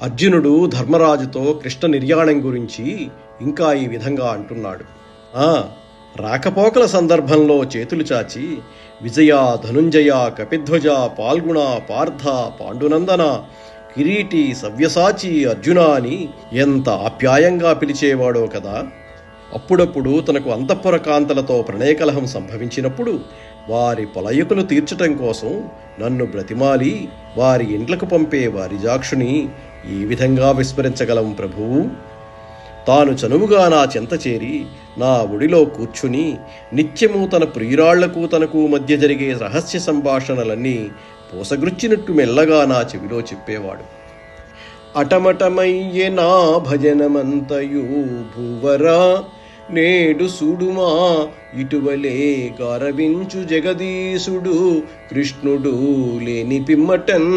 అర్జునుడు ధర్మరాజుతో కృష్ణ నిర్యాణం గురించి ఇంకా ఈ విధంగా అంటున్నాడు. రాకపోకల సందర్భంలో చేతులు చాచి విజయ, ధనుంజయ, కపిధ్వజ, పాల్గుణ, పార్థ, పాండునందన, కిరీటి, సవ్యసాచి, అర్జున అని ఎంత ఆప్యాయంగా పిలిచేవాడో కదా. అప్పుడప్పుడు తనకు అంతఃపుర కాంతలతో ప్రణయకలహం సంభవించినప్పుడు వారి పొలయకులు తీర్చటం కోసం నన్ను బ్రతిమాలి వారి ఇండ్లకు పంపే వారి జాక్షుని ఈ విధంగా విస్మరించగలం ప్రభువు? తాను చనువుగా నా చెంత చేరి నా ఒడిలో కూర్చుని నిత్యము తన ప్రియురాళ్లకు తనకు మధ్య జరిగే రహస్య సంభాషణలన్నీ పూసగృచ్చినట్టు మెల్లగా నా చెవిలో చెప్పేవాడు. అటమటమయ్యే నా భజనమంతయు భూవరా, నేడు సుడుమా ఇటువలే గారవించు జగదీశుడు కృష్ణుడు లేని పిమ్మటన్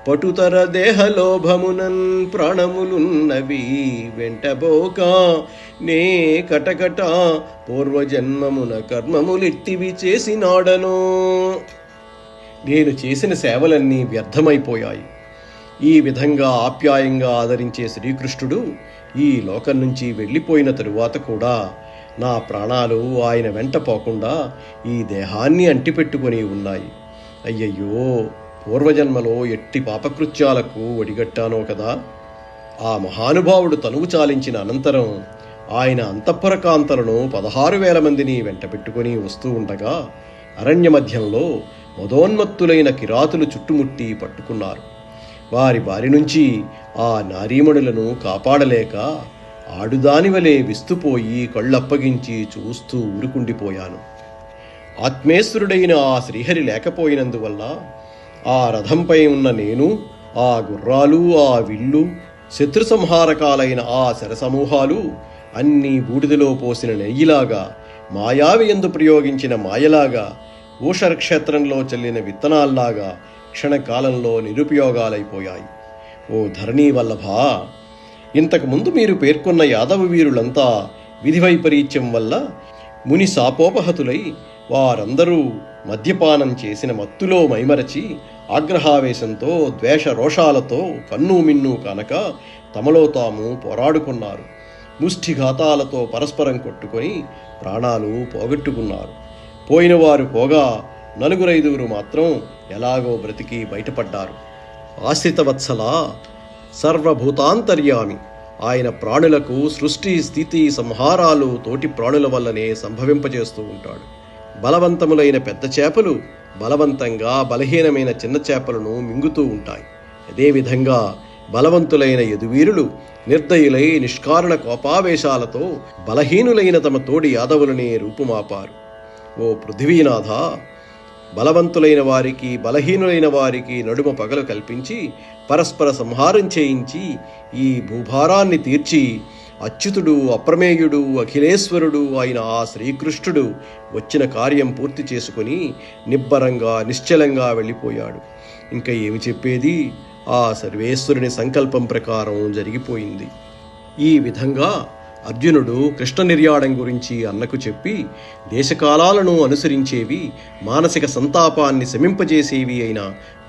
పటుతర దేహలోభమునన్ ప్రాణములున్నవి వెంటబోక నే కటకట పూర్వజన్మమున కర్మములెట్టివి చేసినాడనో. నేను చేసిన సేవలన్నీ వ్యర్థమైపోయాయి. ఈ విధంగా ఆప్యాయంగా ఆదరించే శ్రీకృష్ణుడు ఈ లోకం నుంచి వెళ్ళిపోయిన తరువాత కూడా నా ప్రాణాలు ఆయన వెంట పోకుండా ఈ దేహాన్ని అంటిపెట్టుకుని ఉన్నాయి. అయ్యయ్యో, పూర్వజన్మలో ఎట్టి పాపకృత్యాలకు ఒడిగట్టానో కదా. ఆ మహానుభావుడు తనువు చాలించిన అనంతరం ఆయన అంతఃపుర కాంతలను 16,000 మందిని వెంట పెట్టుకుని వస్తూ ఉండగా అరణ్య మధ్యంలో మదోన్మత్తులైన కిరాతులు చుట్టుముట్టి పట్టుకున్నారు. వారి బారి నుంచి ఆ నారీమణులను కాపాడలేక ఆడుదానివలే విస్తుపోయి కళ్ళప్పగించి చూస్తూ ఊరుకుండిపోయాను. ఆత్మేశ్వరుడైన ఆ శ్రీహరి లేకపోయినందువల్ల ఆ రథంపై ఉన్న నేను, ఆ గుర్రాలు, ఆ విల్లు, శత్రు సంహారకాలైన ఆ శరసమూహాలు అన్నీ బూడిదలో పోసిన నెయ్యిలాగా, మాయావి యందు ప్రయోగించిన మాయలాగా, ఊషరక్షేత్రంలో చల్లిన విత్తనాల్లాగా క్షణకాలంలో నిరుపయోగాలైపోయాయి. ఓ ధరణీ వల్లభా, ఇంతకుముందు మీరు పేర్కొన్న యాదవ వీరులంతా విధి వైపరీత్యం వల్ల ముని శాపోపహతులై వారందరూ మద్యపానం చేసిన మత్తులో మైమరచి ఆగ్రహావేశంతో ద్వేష రోషాలతో కన్ను మిన్ను కానక తమలో తాము పోరాడుకున్నారు. ముష్టిఘాతాలతో పరస్పరం కొట్టుకొని ప్రాణాలు పోగొట్టుకున్నారు. పోయినవారు పోగా 4-5 మాత్రం ఎలాగో బ్రతికి బయటపడ్డారు. ఆశ్రితవత్సల, సర్వభూతాంతర్యామి ఆయన ప్రాణులకు సృష్టి, స్థితి, సంహారాలు తోటి ప్రాణుల వల్లనే సంభవింపజేస్తూ ఉంటాడు. బలవంతములైన పెద్ద చేపలు బలవంతంగా బలహీనమైన చిన్న చేపలను మింగుతూ ఉంటాయి. అదేవిధంగా బలవంతులైన యదువీరులు నిర్దయులై నిష్కారణ కోపావేశాలతో బలహీనులైన తమ తోడి యాదవులనే రూపుమాపారు. ఓ పృథివీనాథ, బలవంతులైన వారికి బలహీనులైన వారికి నడుమ పగలు కల్పించి పరస్పర సంహారం చేయించి ఈ భూభారాన్ని తీర్చి అచ్యుతుడు, అప్రమేయుడు, అఖిలేశ్వరుడు అయిన ఆ శ్రీకృష్ణుడు వచ్చిన కార్యం పూర్తి చేసుకుని నిబ్బరంగా నిశ్చలంగా వెళ్ళిపోయాడు. ఇంకా ఏమి చెప్పేది? ఆ సర్వేశ్వరుని సంకల్పం ప్రకారం జరిగిపోయింది. ఈ విధంగా అర్జునుడు కృష్ణ నిర్యాణం గురించి అన్నకు చెప్పి దేశకాలాలను అనుసరించేవి, మానసిక సంతాపాన్ని శమింపజేసేవి అయిన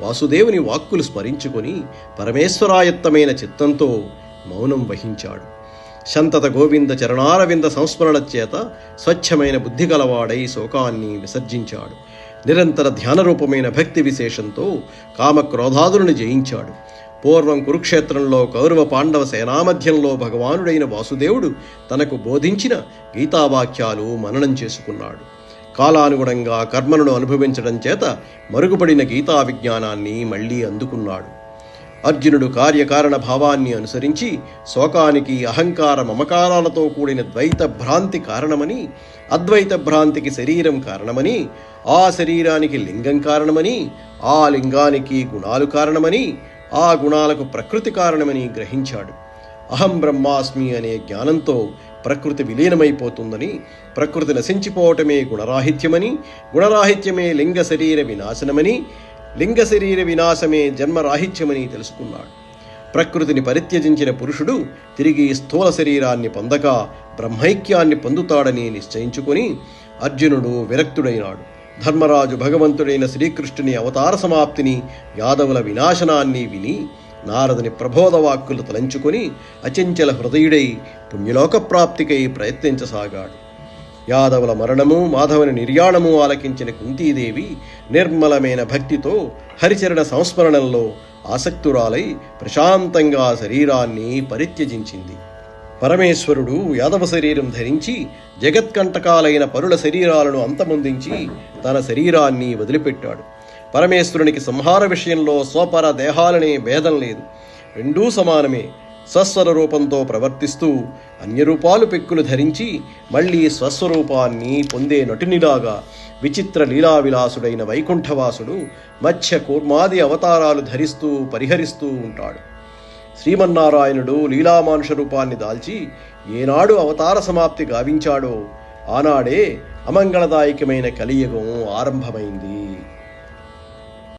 వాసుదేవుని వాక్కులు స్మరించుకొని పరమేశ్వరాయత్తమైన చిత్తంతో మౌనం వహించాడు. శంతత గోవింద చరణారవింద సంస్మరణ చేత స్వచ్ఛమైన బుద్ధి గలవాడై శోకాన్ని విసర్జించాడు. నిరంతర ధ్యానరూపమైన భక్తి విశేషంతో కామక్రోధాదులను జయించాడు. పూర్వం కురుక్షేత్రంలో కౌరవ పాండవ సేనామధ్యంలో భగవానుడైన వాసుదేవుడు తనకు బోధించిన గీతావాక్యాలు మననం చేసుకున్నాడు. కాలానుగుణంగా కర్మలను అనుభవించడం చేత మరుగుపడిన గీతా విజ్ఞానాన్ని మళ్లీ అందుకున్నాడు. అర్జునుడు కార్యకారణ భావాన్ని అనుసరించి శోకానికి అహంకార మమకారాలతో కూడిన ద్వైత భ్రాంతి కారణమని, అద్వైత భ్రాంతికి శరీరం కారణమని, ఆ శరీరానికి లింగం కారణమని, ఆ లింగానికి గుణాలు కారణమని, ఆ గుణాలకు ప్రకృతి కారణమని గ్రహించాడు. అహం బ్రహ్మాస్మి అనే జ్ఞానంతో ప్రకృతి విలీనమైపోతుందని, ప్రకృతి నశించిపోవటమే గుణరాహిత్యమని, గుణరాహిత్యమే లింగ శరీర వినాశనమని, లింగ శరీర వినాశమే జన్మరాహిత్యమని తెలుసుకున్నాడు. ప్రకృతిని పరిత్యజించిన పురుషుడు తిరిగి స్థూల శరీరాన్ని పొందక బ్రహ్మైక్యాన్ని పొందుతాడని నిశ్చయించుకొని అర్జునుడు విరక్తుడైనాడు. ధర్మరాజు భగవంతుడైన శ్రీకృష్ణుని అవతార సమాప్తిని, యాదవుల వినాశనాన్ని విని నారదుని ప్రబోధవాక్కులు తలంచుకొని అచంచల హృదయుడై పుణ్యలోక ప్రాప్తికై ప్రయత్నించసాగాడు. యాదవుల మరణము, మాధవుని నిర్యాణము ఆలకించిన కుంతీదేవి నిర్మలమైన భక్తితో హరిచరణ సంస్మరణంలో ఆసక్తురాలై ప్రశాంతంగా శరీరాన్ని పరిత్యజించింది. పరమేశ్వరుడు యాదవ శరీరం ధరించి జగత్కంటకాలైన పరుల శరీరాలను అంతమొందించి తన శరీరాన్ని వదిలిపెట్టాడు. పరమేశ్వరునికి సంహార విషయంలో స్వపర దేహాలనే భేదం లేదు, రెండూ సమానమే. స్వస్వర రూపంతో ప్రవర్తిస్తూ అన్యరూపాలు పెక్కులు ధరించి మళ్లీ స్వస్వరూపాన్ని పొందే నటునిలాగా విచిత్ర లీలావిలాసుడైన వైకుంఠవాసుడు మత్స్య కూర్మాది అవతారాలు ధరిస్తూ పరిహరిస్తూ ఉంటాడు. శ్రీమన్నారాయణుడు లీలామానుష రూపాన్ని దాల్చి ఏనాడు అవతార సమాప్తి గావించాడో ఆనాడే అమంగళదాయకమైన కలియుగం ఆరంభమైంది.